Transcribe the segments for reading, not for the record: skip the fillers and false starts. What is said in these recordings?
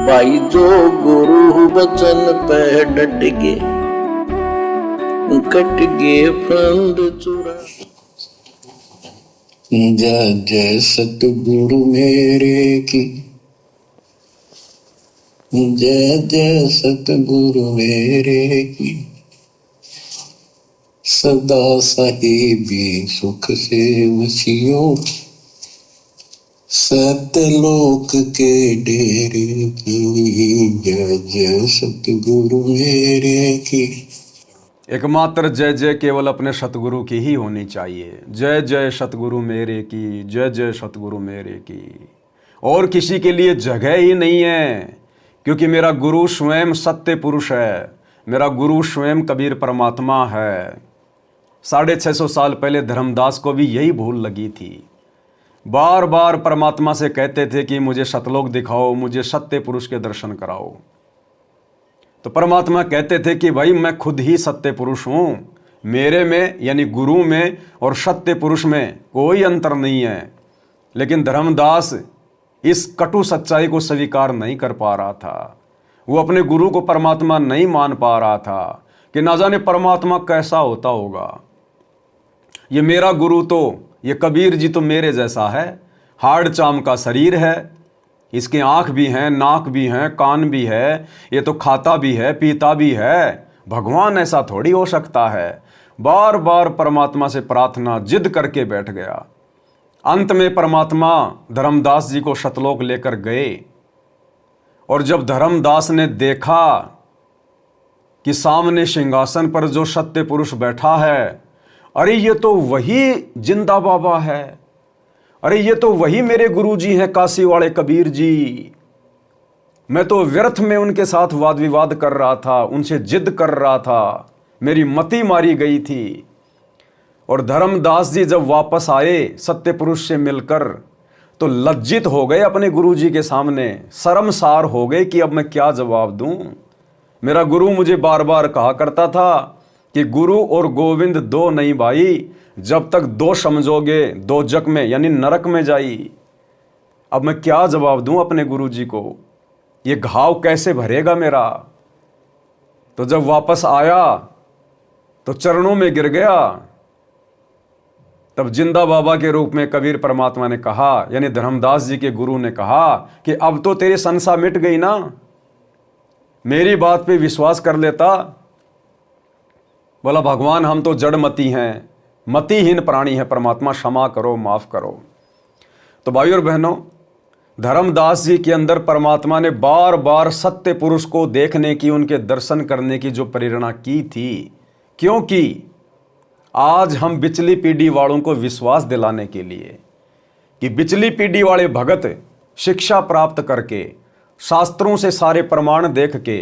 भाई जो गुरु वचन पे डट गए, कट गए फंद चुरा। जय जय सतगुरु मेरे की, जय जय सतगुरु मेरे की। सदा साहिबी सुख से वसियों, सतलोक के डेरे की। जय जय सतगुरु मेरे की। एकमात्र जय जय केवल अपने सतगुरु की ही होनी चाहिए। जय जय सतगुरु मेरे की, जय जय सतगुरु मेरे की। और किसी के लिए जगह ही नहीं है, क्योंकि मेरा गुरु स्वयं सत्य पुरुष है। मेरा गुरु स्वयं कबीर परमात्मा है। 650 साल पहले धर्मदास को भी यही भूल लगी थी। बार बार परमात्मा से कहते थे कि मुझे सतलोक दिखाओ, मुझे सत्य पुरुष के दर्शन कराओ। तो परमात्मा कहते थे कि भाई मैं खुद ही सत्य पुरुष हूँ, मेरे में यानी गुरु में और सत्य पुरुष में कोई अंतर नहीं है। लेकिन धर्मदास इस कटु सच्चाई को स्वीकार नहीं कर पा रहा था। वो अपने गुरु को परमात्मा नहीं मान पा रहा था कि ना जाने परमात्मा कैसा होता होगा। ये मेरा गुरु तो, ये कबीर जी तो मेरे जैसा है, हाड़ चाम का शरीर है, इसके आँख भी हैं, नाक भी हैं, कान भी है, ये तो खाता भी है, पीता भी है। भगवान ऐसा थोड़ी हो सकता है। बार बार परमात्मा से प्रार्थना जिद करके बैठ गया। अंत में परमात्मा धर्मदास जी को सतलोक लेकर गए। और जब धर्मदास ने देखा कि सामने सिंहासन पर जो सत्य पुरुष बैठा है, अरे ये तो वही जिंदा बाबा है, अरे ये तो वही मेरे गुरुजी हैं काशी वाले कबीर जी। मैं तो व्यर्थ में उनके साथ वाद विवाद कर रहा था, उनसे जिद कर रहा था, मेरी मति मारी गई थी। और धर्मदास जी जब वापस आए सत्य पुरुष से मिलकर, तो लज्जित हो गए अपने गुरुजी के सामने, शर्मसार हो गए कि अब मैं क्या जवाब दूं। मेरा गुरु मुझे बार बार कहा करता था कि गुरु और गोविंद दो नहीं भाई, जब तक दो समझोगे दो जग में यानी नरक में जाई। अब मैं क्या जवाब दूं अपने गुरुजी को, ये घाव कैसे भरेगा मेरा। तो जब वापस आया तो चरणों में गिर गया। तब जिंदा बाबा के रूप में कबीर परमात्मा ने कहा, यानी धर्मदास जी के गुरु ने कहा कि अब तो तेरी संसा मिट गई ना, मेरी बात पे विश्वास कर लेता। बोला भगवान हम तो जड़मती हैं, मतिहीन प्राणी है, परमात्मा क्षमा करो, माफ करो। तो भाई और बहनों, धर्मदास जी के अंदर परमात्मा ने बार बार सत्य पुरुष को देखने की, उनके दर्शन करने की जो प्रेरणा की थी, क्योंकि आज हम बिचली पीढ़ी वालों को विश्वास दिलाने के लिए कि बिचली पीढ़ी वाले भगत शिक्षा प्राप्त करके, शास्त्रों से सारे प्रमाण देख के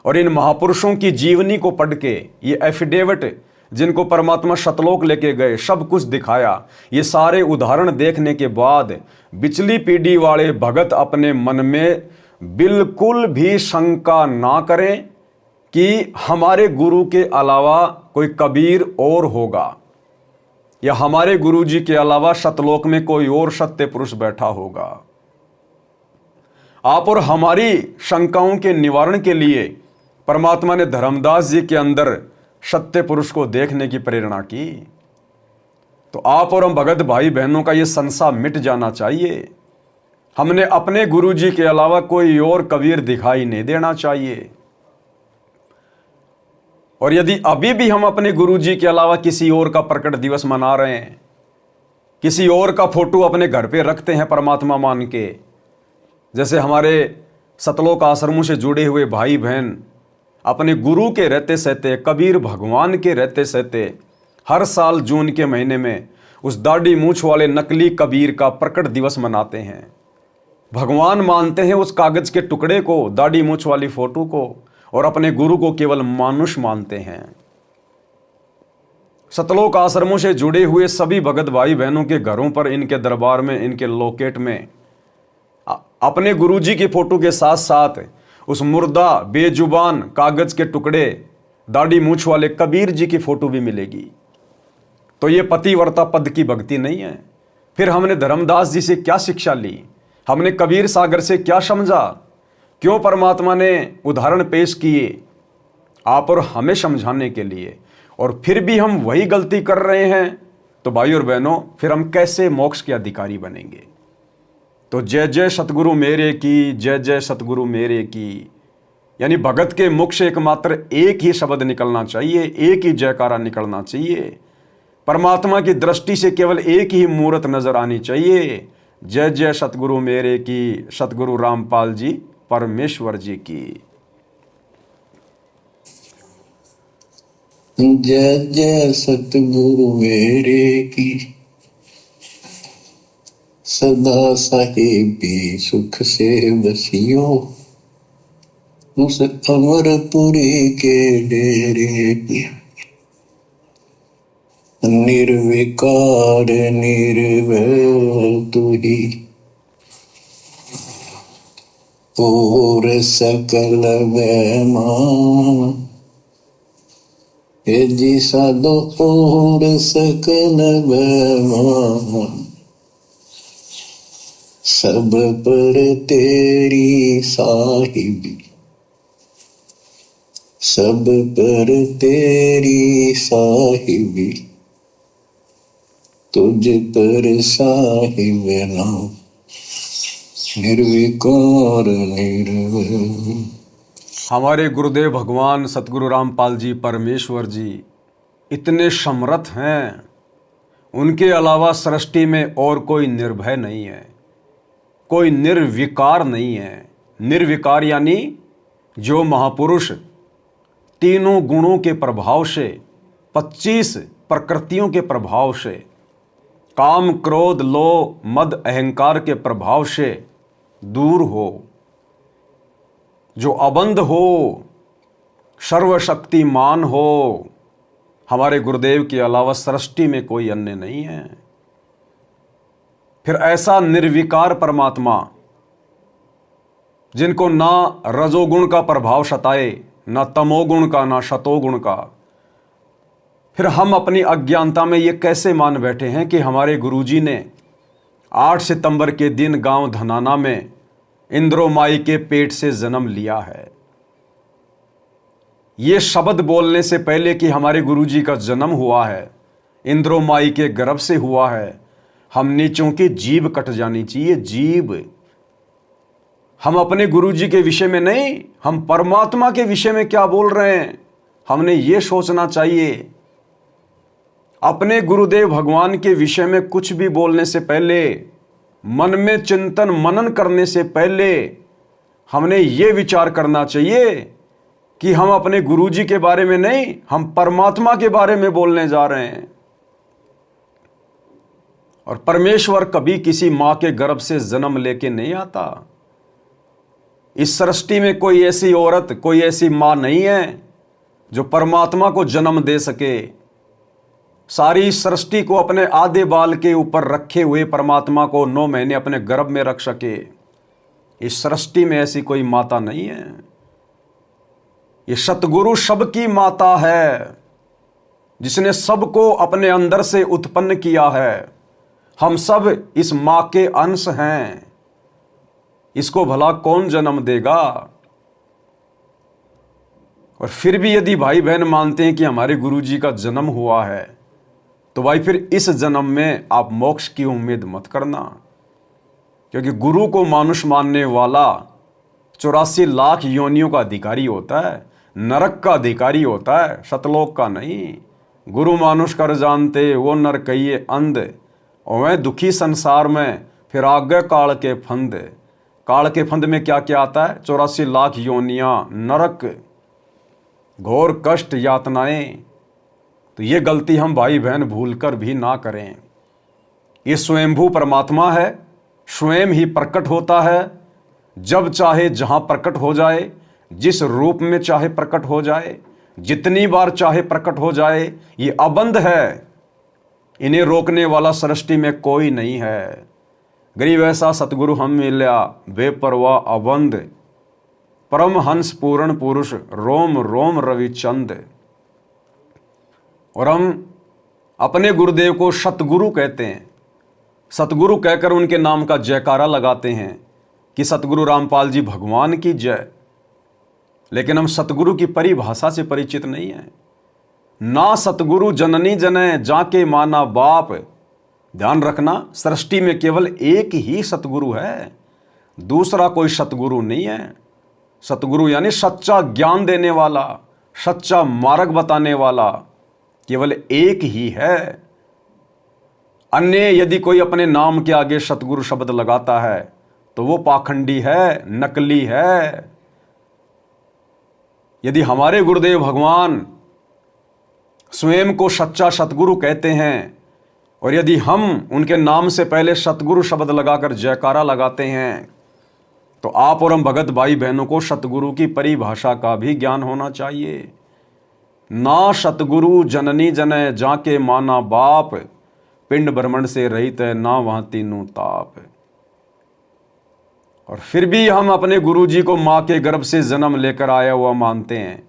और इन महापुरुषों की जीवनी को पढ़ के, ये एफिडेविट जिनको परमात्मा सतलोक लेके गए, सब कुछ दिखाया, ये सारे उदाहरण देखने के बाद बिचली पीढ़ी वाले भगत अपने मन में बिल्कुल भी शंका ना करें कि हमारे गुरु के अलावा कोई कबीर और होगा, या हमारे गुरु जी के अलावा सतलोक में कोई और सत्य पुरुष बैठा होगा। आप और हमारी शंकाओं के निवारण के लिए परमात्मा ने धर्मदास जी के अंदर सत्य पुरुष को देखने की प्रेरणा की। तो आप और हम भगत भाई बहनों का ये संशय मिट जाना चाहिए। हमने अपने गुरु जी के अलावा कोई और कबीर दिखाई नहीं देना चाहिए। और यदि अभी भी हम अपने गुरु जी के अलावा किसी और का प्रकट दिवस मना रहे हैं, किसी और का फोटो अपने घर पे रखते हैं परमात्मा मान के, जैसे हमारे सतलोक आश्रमों से जुड़े हुए भाई बहन अपने गुरु के रहते सहते, कबीर भगवान के रहते सहते हर साल जून के महीने में उस दाढ़ी मूछ वाले नकली कबीर का प्रकट दिवस मनाते हैं। भगवान मानते हैं उस कागज के टुकड़े को, दाढ़ी मूछ वाली फोटो को, और अपने गुरु को केवल मानुष मानते हैं। सतलोक आश्रमों से जुड़े हुए सभी भगत भाई बहनों के घरों पर, इनके दरबार में, इनके लोकेट में अपने गुरुजी की फोटो के साथ साथ उस मुर्दा बेजुबान कागज के टुकड़े दाढ़ी मूछ वाले कबीर जी की फोटो भी मिलेगी। तो ये पतिव्रता पद की भक्ति नहीं है। फिर हमने धर्मदास जी से क्या शिक्षा ली, हमने कबीर सागर से क्या समझा क्यों परमात्मा ने उदाहरण पेश किए आप और हमें समझाने के लिए, और फिर भी हम वही गलती कर रहे हैं, तो भाई और बहनों फिर हम कैसे मोक्ष के अधिकारी बनेंगे। तो जय जय सतगुरु मेरे की, जय जय सतगुरु मेरे की, यानी भगत के मुख से एकमात्र एक ही शब्द निकलना चाहिए, एक ही जयकारा निकलना चाहिए। परमात्मा की दृष्टि से केवल एक ही मूर्त नजर आनी चाहिए, जय जय सतगुरु मेरे की, सतगुरु रामपाल जी परमेश्वर जी की। जय जय सतगुरु मेरे की, सदा साहिबी सुख से बसियो, उस अमरपुरी के डेरे की। निर्विकार निर्भय तू ही, और सकल वैमान। हे जी साधो और सकल वैमान, सब पर तेरी साहिबी, सब पर तेरी साहिबी, तुझ पर साहिब नाम, निर्विकार निर्भय। हमारे गुरुदेव भगवान सतगुरु रामपाल जी परमेश्वर जी इतने समर्थ हैं, उनके अलावा सृष्टि में और कोई निर्भय नहीं है, कोई निर्विकार नहीं है। निर्विकार यानी जो महापुरुष तीनों गुणों के प्रभाव से, 25 प्रकृतियों के प्रभाव से, काम क्रोध लोभ मद अहंकार के प्रभाव से दूर हो, जो अबंध हो, सर्वशक्तिमान हो, हमारे गुरुदेव के अलावा सृष्टि में कोई अन्य नहीं है। फिर ऐसा निर्विकार परमात्मा जिनको ना रजोगुण का प्रभाव सताए, ना तमोगुण का, ना शतोगुण का, फिर हम अपनी अज्ञानता में ये कैसे मान बैठे हैं कि हमारे गुरुजी ने 8 सितंबर के दिन गांव धनाना में इंद्रो माई के पेट से जन्म लिया है। ये शब्द बोलने से पहले कि हमारे गुरुजी का जन्म हुआ है, इंद्रो माई के गर्भ से हुआ है, हम नीचों की जीभ कट जानी चाहिए, जीभ। हम अपने गुरुजी के विषय में नहीं, हम परमात्मा के विषय में क्या बोल रहे हैं, हमने ये सोचना चाहिए। अपने गुरुदेव भगवान के विषय में कुछ भी बोलने से पहले, मन में चिंतन मनन करने से पहले हमने ये विचार करना चाहिए कि हम अपने गुरुजी के बारे में नहीं, हम परमात्मा के बारे में बोलने जा रहे हैं। और परमेश्वर कभी किसी मां के गर्भ से जन्म लेके नहीं आता। इस सृष्टि में कोई ऐसी औरत, कोई ऐसी मां नहीं है जो परमात्मा को जन्म दे सके। सारी सृष्टि को अपने आधे बाल के ऊपर रखे हुए परमात्मा को 9 महीने अपने गर्भ में रख सके। इस सृष्टि में ऐसी कोई माता नहीं है। ये सतगुरु सबकी माता है, जिसने सबको अपने अंदर से उत्पन्न किया है। हम सब इस मां के अंश हैं। इसको भला कौन जन्म देगा। और फिर भी यदि भाई बहन मानते हैं कि हमारे गुरुजी का जन्म हुआ है, तो भाई फिर इस जन्म में आप मोक्ष की उम्मीद मत करना, क्योंकि गुरु को मानुष मानने वाला 84 लाख योनियों का अधिकारी होता है, नरक का अधिकारी होता है, सतलोक का नहीं। गुरु मानुष कर जानते वो नर कहिए अंध, और वह दुखी संसार में फिर आगे काल के फंद। काल के फंद में क्या क्या आता है? 84 लाख योनियां, नरक, घोर कष्ट, यातनाएं। तो ये गलती हम भाई बहन भूलकर भी ना करें। ये स्वयंभू परमात्मा है, स्वयं ही प्रकट होता है, जब चाहे जहां प्रकट हो जाए, जिस रूप में चाहे प्रकट हो जाए, जितनी बार चाहे प्रकट हो जाए। ये अबंध है, इन्हें रोकने वाला सृष्टि में कोई नहीं है। गरीब ऐसा सतगुरु हम मिल्या, बेपरवाह अबंध, परमहंस पूर्ण पुरुष, रोम रोम रविचंद। और हम अपने गुरुदेव को सतगुरु कहते हैं। सतगुरु कहकर उनके नाम का जयकारा लगाते हैं, कि सतगुरु रामपाल जी भगवान की जय, लेकिन हम सतगुरु की परिभाषा से परिचित नहीं हैं। ना सतगुरु जननी जने जाके माना बाप। ध्यान रखना, सृष्टि में केवल एक ही सतगुरु है, दूसरा कोई सतगुरु नहीं है। सतगुरु यानी सच्चा ज्ञान देने वाला, सच्चा मार्ग बताने वाला केवल एक ही है। अन्य यदि कोई अपने नाम के आगे सतगुरु शब्द लगाता है तो वो पाखंडी है, नकली है। यदि हमारे गुरुदेव भगवान स्वयं को सच्चा सतगुरु कहते हैं और यदि हम उनके नाम से पहले सतगुरु शब्द लगाकर जयकारा लगाते हैं, तो आप और हम भगत भाई बहनों को सतगुरु की परिभाषा का भी ज्ञान होना चाहिए। ना सतगुरु जननी जने जाके माना बाप, पिंड ब्रह्मंड से रहित है ना वहां तीनों ताप। और फिर भी हम अपने गुरु जी को मां के गर्भ से जन्म लेकर आया हुआ मानते हैं।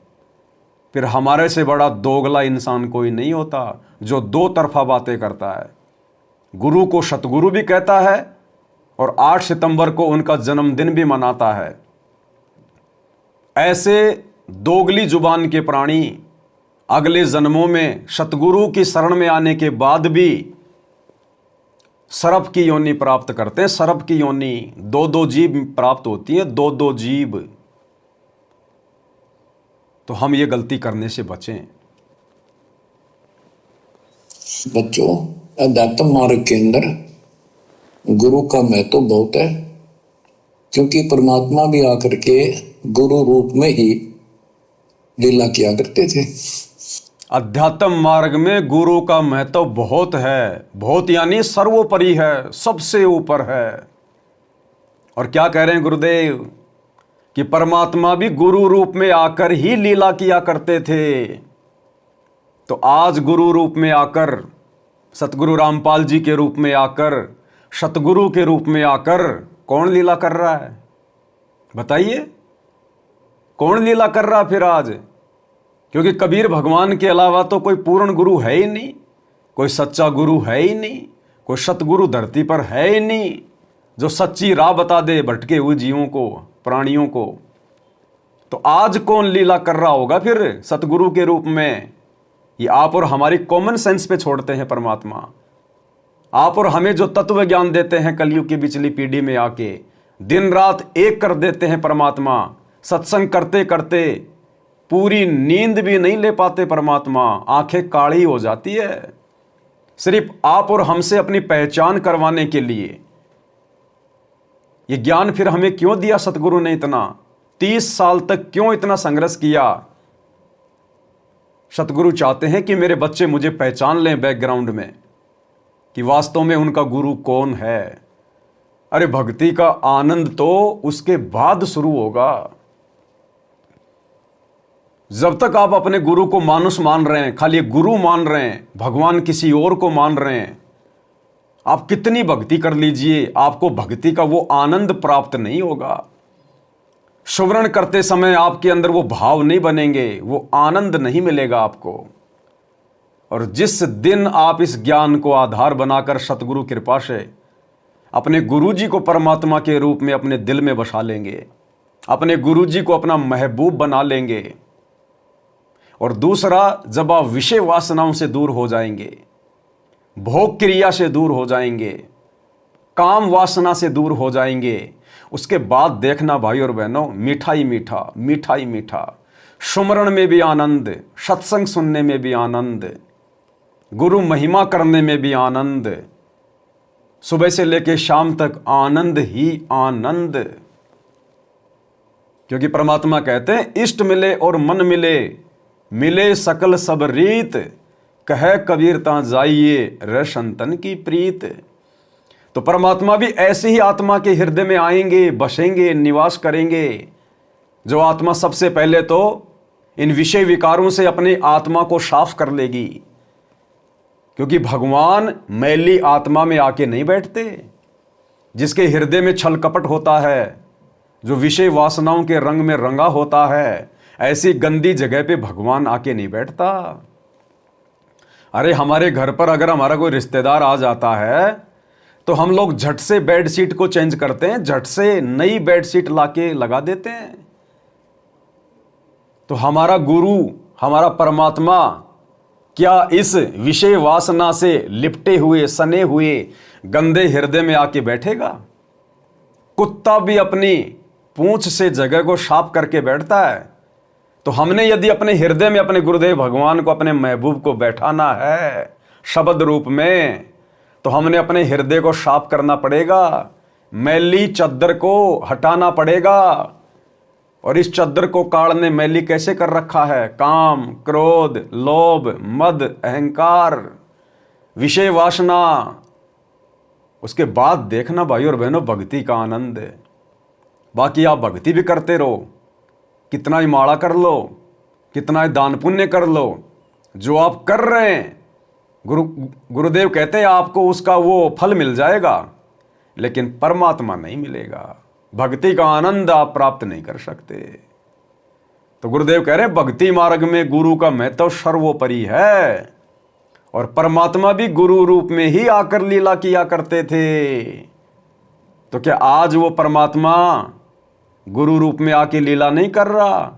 फिर हमारे से बड़ा दोगला इंसान कोई नहीं होता जो दो तरफा बातें करता है। गुरु को सतगुरु भी कहता है और 8 सितंबर को उनका जन्मदिन भी मनाता है। ऐसे दोगली जुबान के प्राणी अगले जन्मों में सतगुरु की शरण में आने के बाद भी सर्प की योनि प्राप्त करते हैं। सर्प की योनि, दो जीभ प्राप्त होती है, दो जीभ। तो हम ये गलती करने से बचें। बच्चों, अध्यात्म मार्ग के अंदर गुरु का महत्व बहुत है, क्योंकि परमात्मा भी आकर के गुरु रूप में ही लीला किया करते थे। अध्यात्म मार्ग में गुरु का महत्व बहुत है, बहुत यानी सर्वोपरि है, सबसे ऊपर है। और क्या कह रहे हैं गुरुदेव कि परमात्मा भी गुरु रूप में आकर ही लीला किया करते थे। तो आज गुरु रूप में आकर, सतगुरु रामपाल जी के रूप में आकर, सतगुरु के रूप में आकर कौन लीला कर रहा है? बताइए, कौन लीला कर रहा फिर आज? क्योंकि कबीर भगवान के अलावा तो कोई पूर्ण गुरु है ही नहीं, कोई सच्चा गुरु है ही नहीं, कोई सतगुरु धरती पर है ही नहीं जो सच्ची राह बता दे भटके हुए जीवों को, प्राणियों को। तो आज कौन लीला कर रहा होगा फिर सतगुरु के रूप में? ये आप और हमारी कॉमन सेंस पे छोड़ते हैं परमात्मा। आप और हमें जो तत्व ज्ञान देते हैं कलयुग की पिछली पीढ़ी में आके, दिन रात एक कर देते हैं परमात्मा। सत्संग करते करते पूरी नींद भी नहीं ले पाते परमात्मा, आंखें काली हो जाती है। सिर्फ आप और हमसे अपनी पहचान करवाने के लिए ये ज्ञान फिर हमें क्यों दिया सतगुरु ने? इतना 30 साल तक क्यों इतना संघर्ष किया? सतगुरु चाहते हैं कि मेरे बच्चे मुझे पहचान लें बैकग्राउंड में कि वास्तव में उनका गुरु कौन है। अरे भक्ति का आनंद तो उसके बाद शुरू होगा। जब तक आप अपने गुरु को मानुष मान रहे हैं, खाली गुरु मान रहे हैं, भगवान किसी और को मान रहे हैं, आप कितनी भक्ति कर लीजिए, आपको भक्ति का वो आनंद प्राप्त नहीं होगा। सुमरण करते समय आपके अंदर वो भाव नहीं बनेंगे, वो आनंद नहीं मिलेगा आपको। और जिस दिन आप इस ज्ञान को आधार बनाकर सतगुरु कृपा से अपने गुरुजी को परमात्मा के रूप में अपने दिल में बसा लेंगे, अपने गुरुजी को अपना महबूब बना लेंगे, और दूसरा जब आप विषय वासनाओं से दूर हो जाएंगे, भोग क्रिया से दूर हो जाएंगे, काम वासना से दूर हो जाएंगे, उसके बाद देखना भाई और बहनों, मीठा ही मीठा, मीठा ही मीठा, सुमरण में भी आनंद, सत्संग सुनने में भी आनंद, गुरु महिमा करने में भी आनंद, सुबह से लेकर शाम तक आनंद ही आनंद। क्योंकि परमात्मा कहते हैं इष्ट मिले और मन मिले, मिले सकल सब रीत, कह कबीर ता जाइए रे संतन की प्रीत। तो परमात्मा भी ऐसे ही आत्मा के हृदय में आएंगे, बसेंगे, निवास करेंगे, जो आत्मा सबसे पहले तो इन विषय विकारों से अपनी आत्मा को साफ कर लेगी। क्योंकि भगवान मैली आत्मा में आके नहीं बैठते। जिसके हृदय में छल कपट होता है, जो विषय वासनाओं के रंग में रंगा होता है, ऐसी गंदी जगह पे भगवान आके नहीं बैठता। अरे हमारे घर पर अगर हमारा कोई रिश्तेदार आ जाता है तो हम लोग झट से बेडशीट को चेंज करते हैं, झट से नई बेडशीट लाके लगा देते हैं। तो हमारा गुरु, हमारा परमात्मा क्या इस विषय वासना से लिपटे हुए, सने हुए गंदे हृदय में आके बैठेगा? कुत्ता भी अपनी पूंछ से जगह को साफ करके बैठता है। तो हमने यदि अपने हृदय में अपने गुरुदेव भगवान को, अपने महबूब को बैठाना है शब्द रूप में, तो हमने अपने हृदय को साफ करना पड़ेगा, मैली चद्दर को हटाना पड़ेगा। और इस चद्दर को काल ने मैली कैसे कर रखा है? काम, क्रोध, लोभ, मद, अहंकार, विषय वासना। उसके बाद देखना भाई और बहनों, भक्ति का आनंद है। बाकी आप भक्ति भी करते रहो, कितना ही माला कर लो, कितना ही दान पुण्य कर लो, जो आप कर रहे हैं गुरुदेव कहते हैं आपको उसका वो फल मिल जाएगा, लेकिन परमात्मा नहीं मिलेगा। भक्ति का आनंद आप प्राप्त नहीं कर सकते। तो गुरुदेव कह रहे हैं भक्ति मार्ग में गुरु का महत्व सर्वोपरि है। और परमात्मा भी गुरु रूप में ही आकर लीला किया करते थे। तो क्या आज वो परमात्मा गुरु रूप में आके लीला नहीं कर रहा?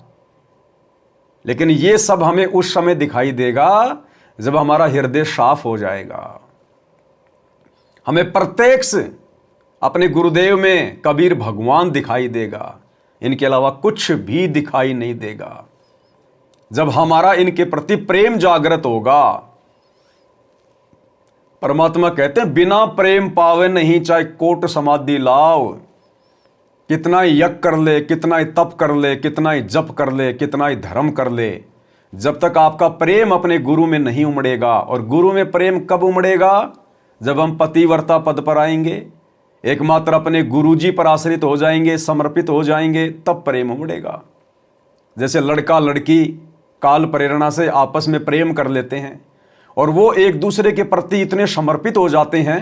लेकिन ये सब हमें उस समय दिखाई देगा जब हमारा हृदय साफ हो जाएगा। हमें प्रत्यक्ष अपने गुरुदेव में कबीर भगवान दिखाई देगा, इनके अलावा कुछ भी दिखाई नहीं देगा। जब हमारा इनके प्रति प्रेम जागृत होगा, परमात्मा कहते हैं बिना प्रेम पावे नहीं चाहे कोट समाधि लाओ। कितना ही यज्ञ कर ले, कितना ही तप कर ले, कितना ही जप कर ले, कितना ही धर्म कर ले, जब तक आपका प्रेम अपने गुरु में नहीं उमड़ेगा। और गुरु में प्रेम कब उमड़ेगा? जब हम पतिव्रता पद पर आएंगे, एकमात्र अपने गुरुजी पर आश्रित हो जाएंगे, समर्पित हो जाएंगे, तब प्रेम उमड़ेगा। जैसे लड़का लड़की काल प्रेरणा से आपस में प्रेम कर लेते हैं और वो एक दूसरे के प्रति इतने समर्पित हो जाते हैं,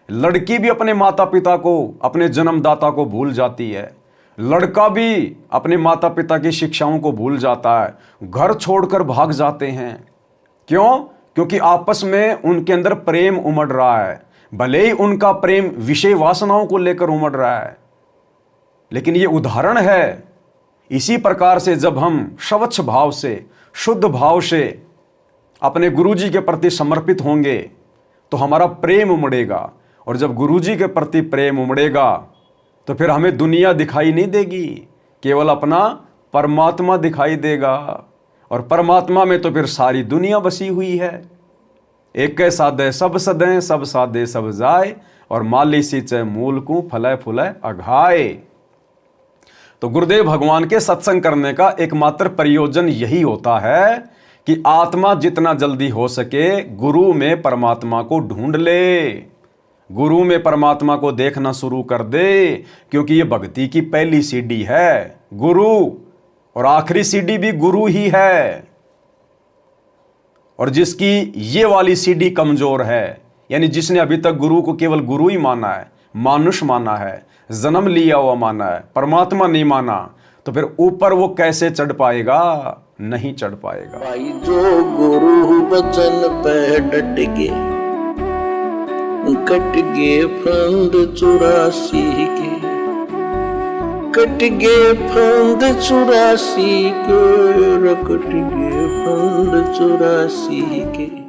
लड़की भी अपने माता पिता को, अपने जन्मदाता को भूल जाती है, लड़का भी अपने माता पिता की शिक्षाओं को भूल जाता है, घर छोड़कर भाग जाते हैं। क्यों? क्योंकि आपस में उनके अंदर प्रेम उमड़ रहा है। भले ही उनका प्रेम विषय वासनाओं को लेकर उमड़ रहा है, लेकिन ये उदाहरण है। इसी प्रकार से जब हम स्वच्छ भाव से, शुद्ध भाव से अपने गुरुजी के प्रति समर्पित होंगे तो हमारा प्रेम उमड़ेगा। और जब गुरुजी के प्रति प्रेम उमड़ेगा तो फिर हमें दुनिया दिखाई नहीं देगी, केवल अपना परमात्मा दिखाई देगा। और परमात्मा में तो फिर सारी दुनिया बसी हुई है। एक साधे सब सदें, सब साधे सब जाए, और माली सींचे मूल को फले फुले अघाए। तो गुरुदेव भगवान के सत्संग करने का एकमात्र प्रयोजन यही होता है कि आत्मा जितना जल्दी हो सके गुरु में परमात्मा को ढूंढ ले, गुरु में परमात्मा को देखना शुरू कर दे। क्योंकि ये भक्ति की पहली सीढ़ी है गुरु, और आखिरी सीढ़ी भी गुरु ही है। और जिसकी ये वाली सीढ़ी कमजोर है, यानी जिसने अभी तक गुरु को केवल गुरु ही माना है, मानुष माना है, जन्म लिया हुआ माना है, परमात्मा नहीं माना, तो फिर ऊपर वो कैसे चढ़ पाएगा? नहीं चढ़ पाएगा। भाई जो गुरु बचन पे डट के, कट गे फंद 84 के, कट गे फंद 84 के, कट गे फंद 84 के।